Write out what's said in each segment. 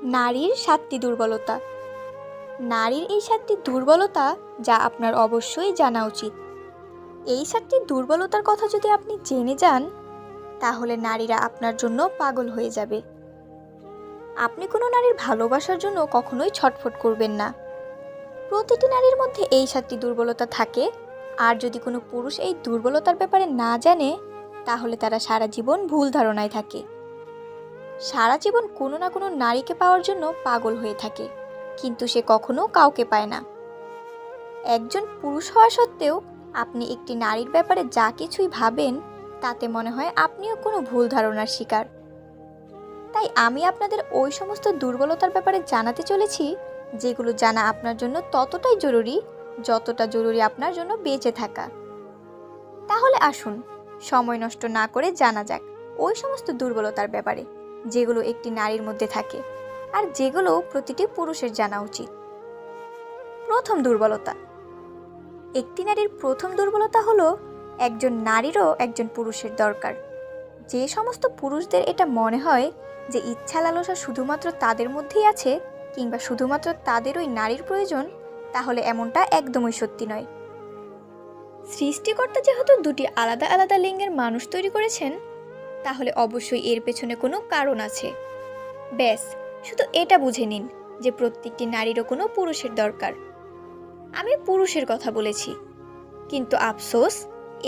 নারীর ৭টি দুর্বলতা। নারীর এই ৭টি দুর্বলতা যা আপনার অবশ্যই জানা উচিত। এই ৭টি দুর্বলতার কথা যদি আপনি জেনে যান, তাহলে নারীরা আপনার জন্য পাগল হয়ে যাবে। আপনি কোনো নারীর ভালোবাসার জন্য কখনোই ছটফট করবেন না। প্রতিটি নারীর মধ্যে এই ৭টি দুর্বলতা থাকে, আর যদি কোনো পুরুষ এই দুর্বলতার ব্যাপারে না জানে, তাহলে তারা সারা জীবন ভুল ধারণায় থাকে। সারা জীবন কোনো না কোনো নারীকে পাওয়ার জন্য পাগল হয়ে থাকে, কিন্তু সে কখনো কাউকে পায় না। একজন পুরুষ হওয়া সত্ত্বেও আপনি একটি নারীর ব্যাপারে যা কিছুই ভাবেন, তাতে মনে হয় আপনিও কোনো ভুল ধারণার শিকার। তাই আমি আপনাদের ওই সমস্ত দুর্বলতার ব্যাপারে জানাতে চলেছি, যেগুলো জানা আপনার জন্য ততটাই জরুরি যতটা জরুরি আপনার জন্য বেঁচে থাকা। তাহলে আসুন সময় নষ্ট না করে জানা যাক ওই সমস্ত দুর্বলতার ব্যাপারে, যেগুলো একটি নারীর মধ্যে থাকে আর যেগুলো প্রতিটি পুরুষের জানা উচিত। প্রথম দুর্বলতা। একটি নারীর প্রথম দুর্বলতা হলো একজন নারীরও একজন পুরুষের দরকার। যে সমস্ত পুরুষদের এটা মনে হয় যে ইচ্ছা লালসা শুধুমাত্র তাদের মধ্যেই আছে, কিংবা শুধুমাত্র তাদের ওই নারীর প্রয়োজন, তাহলে এমনটা একদমই সত্যি নয়। সৃষ্টিকর্তা যেহেতু দুটি আলাদা আলাদা লিঙ্গের মানুষ তৈরি করেছেন, তাহলে অবশ্যই এর পেছনে কোনো কারণ আছে। ব্যাস, শুধু এটা বুঝে নিন যে প্রত্যেকটি নারীরও কোনো পুরুষের দরকার। আমি পুরুষের কথা বলেছি, কিন্তু আফসোস,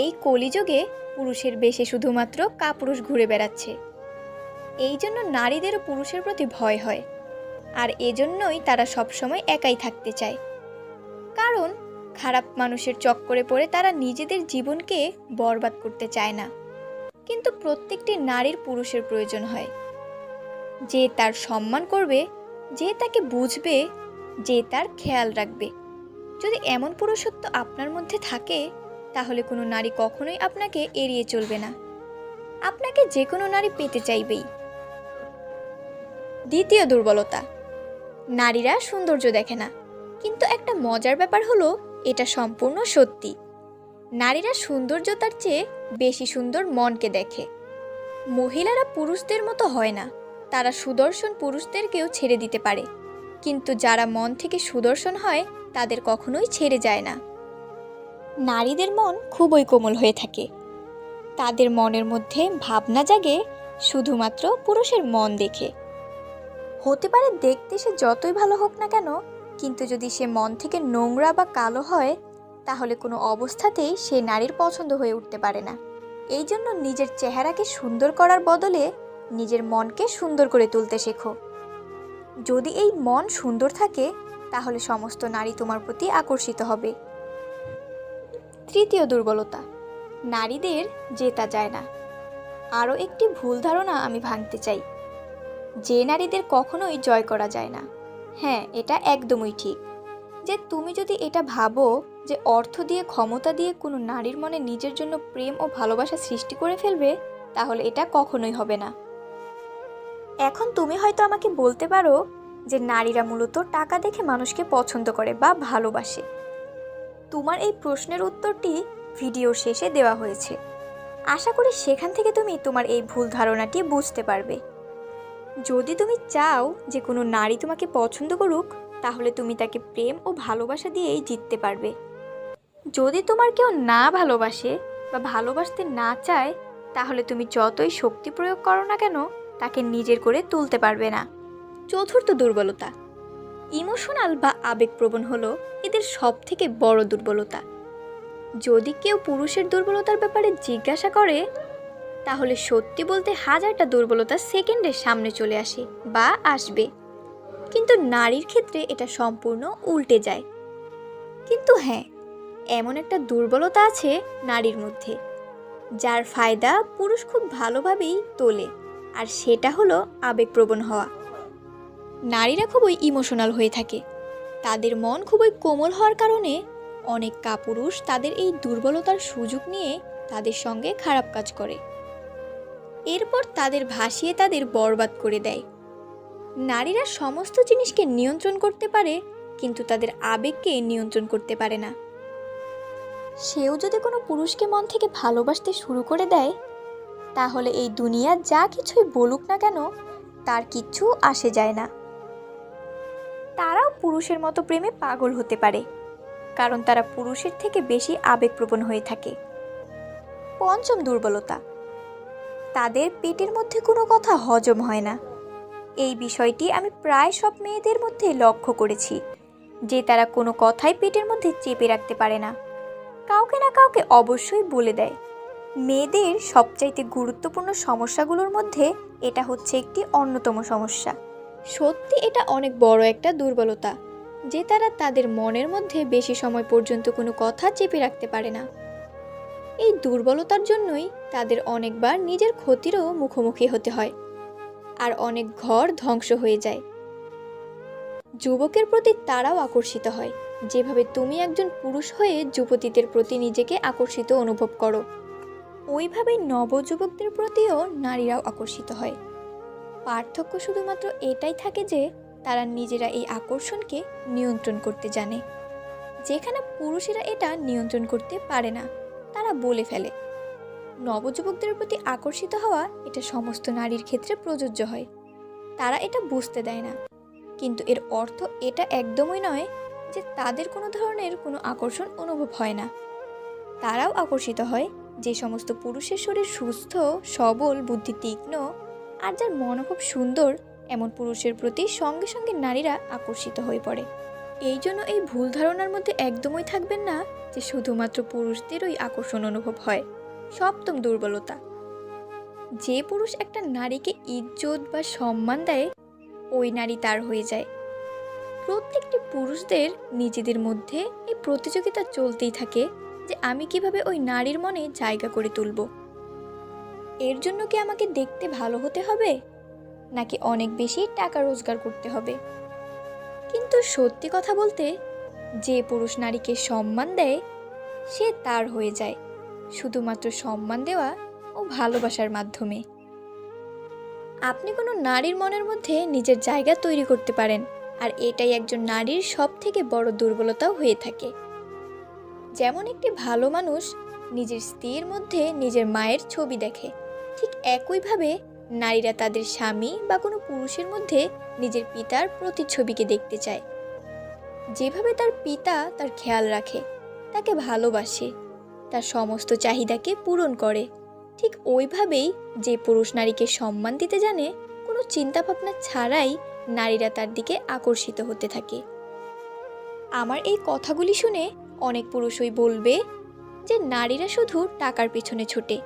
এই কলিযুগে পুরুষের বেশে শুধুমাত্র কাপুরুষ ঘুরে বেড়াচ্ছে। এই জন্য নারীদেরও পুরুষের প্রতি ভয় হয়, আর এজন্যই তারা সবসময় একাই থাকতে চায়। কারণ খারাপ মানুষের চক্করে পড়ে তারা নিজেদের জীবনকে বরবাদ করতে চায় না। কিন্তু প্রত্যেকটি নারীর পুরুষের প্রয়োজন হয়, যে তার সম্মান করবে, যে তাকে বুঝবে, যে তার খেয়াল রাখবে। যদি এমন পুরুষত্ব আপনার মধ্যে থাকে, তাহলে কোনো নারী কখনোই আপনাকে এড়িয়ে চলবে না। আপনাকে যে কোনো নারী পেতে চাইবেই। দ্বিতীয় দুর্বলতা। নারীরা সৌন্দর্য দেখে না, কিন্তু একটা মজার ব্যাপার হলো এটা সম্পূর্ণ সত্যি। নারীরা সৌন্দর্যতার চেয়ে বেশি সুন্দর মনকে দেখে। মহিলারা পুরুষদের মতো হয় না, তারা সুদর্শন পুরুষদেরকেও ছেড়ে দিতে পারে, কিন্তু যারা মন থেকে সুদর্শন হয় তাদের কখনোই ছেড়ে যায় না। নারীদের মন খুবই কোমল হয়ে থাকে। তাদের মনের মধ্যে ভাবনা জাগে শুধুমাত্র পুরুষের মন দেখে। হতে পারে দেখতে সে যতই ভালো হোক না কেন, কিন্তু যদি সে মন থেকে নোংরা বা কালো হয়, তাহলে কোনো অবস্থাতেই সে নারীর পছন্দ হয়ে উঠতে পারে না। এই জন্য নিজের চেহারাকে সুন্দর করার বদলে নিজের মনকে সুন্দর করে তুলতে শেখো। যদি এই মন সুন্দর থাকে, তাহলে সমস্ত নারী তোমার প্রতি আকর্ষিত হবে। তৃতীয় দুর্বলতা। নারীদের জেতা যায় না। আরও একটি ভুল ধারণা আমি ভাঙতে চাই, যে নারীদের কখনোই জয় করা যায় না। হ্যাঁ, এটা একদমই ঠিক। যে তুমি যদি এটা ভাবো যে অর্থ দিয়ে, ক্ষমতা দিয়ে কোনো নারীর মনে নিজের জন্য প্রেম ও ভালোবাসা সৃষ্টি করে ফেলবে, তাহলে এটা কখনোই হবে না। এখন তুমি হয়তো আমাকে বলতে পারো যে নারীরা মূলত টাকা দেখে মানুষকে পছন্দ করে বা ভালোবাসে। তোমার এই প্রশ্নের উত্তরটি ভিডিওর শেষে দেওয়া হয়েছে। আশা করি সেখান থেকে তুমি তোমার এই ভুল ধারণাটি বুঝতে পারবে। যদি তুমি চাও যে কোনো নারী তোমাকে পছন্দ করুক, তাহলে তুমি তাকে প্রেম ও ভালোবাসা দিয়েই জিততে পারবে। যদি তোমার কেউ না ভালোবাসে বা ভালোবাসতে না চায়, তাহলে তুমি যতই শক্তি প্রয়োগ করো না কেন, তাকে নিজের করে তুলতে পারবে না। চতুর্থ দুর্বলতা। ইমোশনাল বা আবেগপ্রবণ হলো এদের সবথেকে বড় দুর্বলতা। যদি কেউ পুরুষের দুর্বলতার ব্যাপারে জিজ্ঞাসা করে, তাহলে সত্যি বলতে হাজারটা দুর্বলতা সেকেন্ডের সামনে চলে আসে বা আসবে, কিন্তু নারীর ক্ষেত্রে এটা সম্পূর্ণ উল্টে যায়। কিন্তু হ্যাঁ, এমন একটা দুর্বলতা আছে নারীর মধ্যে, যার ফায়দা পুরুষ খুব ভালোভাবেই তোলে, আর সেটা হলো আবেগপ্রবণ হওয়া। নারীরা খুবই ইমোশনাল হয়ে থাকে। তাদের মন খুবই কোমল হওয়ার কারণে অনেক কাপুরুষ তাদের এই দুর্বলতার সুযোগ নিয়ে তাদের সঙ্গে খারাপ কাজ করে, এরপর তাদের ভাসিয়ে তাদের বরবাদ করে দেয়। নারীরা সমস্ত জিনিসকে নিয়ন্ত্রণ করতে পারে, কিন্তু তাদের আবেগকে নিয়ন্ত্রণ করতে পারে না। সেও যদি কোনো পুরুষকে মন থেকে ভালোবাসতে শুরু করে দেয়, তাহলে এই দুনিয়া যা কিছুই বলুক না কেন, তার কিচ্ছু আসে যায় না। পুরুষের মতো প্রেমে পাগল হতে পারে, কারণ তারা পুরুষের থেকে বেশি আবেগপ্রবণ হয়ে থাকে। পঞ্চম দুর্বলতা, তাদের পেটের মধ্যে কোনো কথা হজম হয় না। এই বিষয়টি আমি প্রায় সব মেয়েদের মধ্যে লক্ষ্য করেছি, যে তারা কোনো কথাই পেটের মধ্যে চেপে রাখতে পারে না, কাউকে না কাউকে অবশ্যই বলে দেয়। মেয়েদের সবচাইতে গুরুত্বপূর্ণ সমস্যাগুলোর মধ্যে এটা হচ্ছে একটি অন্যতম সমস্যা। সত্যি এটা অনেক বড় একটা দুর্বলতা, যে তারা তাদের মনের মধ্যে বেশি সময় পর্যন্ত কোনো কথা চেপে রাখতে পারে না। এই দুর্বলতার জন্যই তাদের অনেকবার নিজের ক্ষতিরও মুখোমুখি হতে হয়, আর অনেক ঘর ধ্বংস হয়ে যায়। যুবকের প্রতি তারাও আকর্ষিত হয়, যেভাবে তুমি একজন পুরুষ হয়ে যুবতীদের প্রতি নিজেকে আকর্ষিত অনুভব করো, ওইভাবেই নবযুবকদের প্রতিও নারীরাও আকর্ষিত হয়। পার্থক্য শুধুমাত্র এটাই থাকে যে তারা নিজেরা এই আকর্ষণকে নিয়ন্ত্রণ করতে জানে, যেখানে পুরুষেরা এটা নিয়ন্ত্রণ করতে পারে না, তারা বলে ফেলে। নবযুবকদের প্রতি আকর্ষিত হওয়া এটা সমস্ত নারীর ক্ষেত্রে প্রযোজ্য হয়, তারা এটা বুঝতে দেয় না, কিন্তু এর অর্থ এটা একদমই নয় যে তাদের কোনো ধরনের কোনো আকর্ষণ অনুভব হয় না। তারাও আকর্ষিত হয় যে সমস্ত পুরুষের শরীর সুস্থ, সবল, বুদ্ধি তীক্ষ্ণ আর যার মন খুব সুন্দর, এমন পুরুষের প্রতি সঙ্গে সঙ্গে নারীরা আকর্ষিত হয়ে পড়ে। এই জন্য এই ভুল ধারণার মধ্যে একদমই থাকবেন না যে শুধুমাত্র পুরুষদেরই আকর্ষণ অনুভব হয়। সপ্তম দুর্বলতা, যে পুরুষ একটা নারীকে ইজ্জত বা সম্মান দেয়, ওই নারী তার হয়ে যায়। প্রত্যেকটি পুরুষদের নিজেদের মধ্যে এই প্রতিযোগিতা চলতেই থাকে যে আমি কিভাবে ওই নারীর মনে জায়গা করে তুলব। এর জন্য কি আমাকে দেখতে ভালো হতে হবে, নাকি অনেক বেশি টাকা রোজগার করতে হবে? কিন্তু সত্যি কথা বলতে, যে পুরুষ নারীকে সম্মান দেয়, সে তার হয়ে যায় শুধুমাত্র সম্মান দেওয়া ও ভালোবাসার মাধ্যমে। আপনি কোনো নারীর মনের মধ্যে নিজের জায়গা তৈরি করতে পারেন, আর এটাই একজন নারীর সবথেকে বড় দুর্বলতাও হয়ে থাকে। যেমন একটি ভালো মানুষ নিজের স্ত্রীর মধ্যে নিজের মায়ের ছবি দেখে, ঠিক একইভাবে নারীরা তাদের স্বামী বা কোনো পুরুষের মধ্যে নিজের পিতার প্রতিচ্ছবিকে দেখতে চায়। যেভাবে তার পিতা তার খেয়াল রাখে, তাকে ভালোবাসে, তার সমস্ত চাহিদাকে পূরণ করে, ঠিক ওইভাবেই যে পুরুষ নারীকে সম্মান দিতে জানে, কোনো চিন্তাভাবনা ছাড়াই নারীরা তার দিকে আকর্ষিত হতে থাকে। আমার এই কথাগুলি শুনে অনেক পুরুষই বলবে যে নারীরা শুধু টাকার পিছনে ছোটে,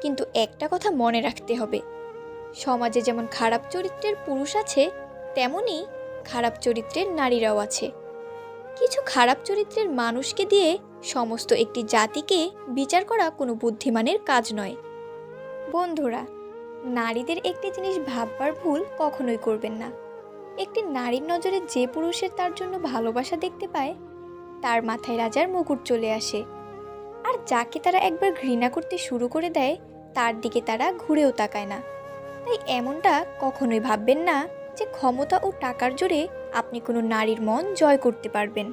কিন্তু একটা কথা মনে রাখতে হবে, সমাজে যেমন খারাপ চরিত্রের পুরুষ আছে, তেমনি খারাপ চরিত্রের নারীরাও আছে। কিছু খারাপ চরিত্রের মানুষকে দিয়ে সমস্ত একটি জাতিকে বিচার করা কোনো বুদ্ধিমানের কাজ নয়। বন্ধুরা, নারীদের একটি জিনিস ভাববার ভুল কখনোই করবেন না। একটি নারীর নজরে যে পুরুষের তার জন্য ভালোবাসা দেখতে পায়, তার মাথায় রাজার মুকুট চলে আসে, আর যাকে তারা একবার ঘৃণা করতে শুরু করে দেয়, তার দিকে তারা ঘুরেও তাকায় না। তাই এমনটা কখনোই ভাববেন না যে ক্ষমতা ও টাকার জোরে আপনি কোনো নারীর মন জয় করতে পারবেন।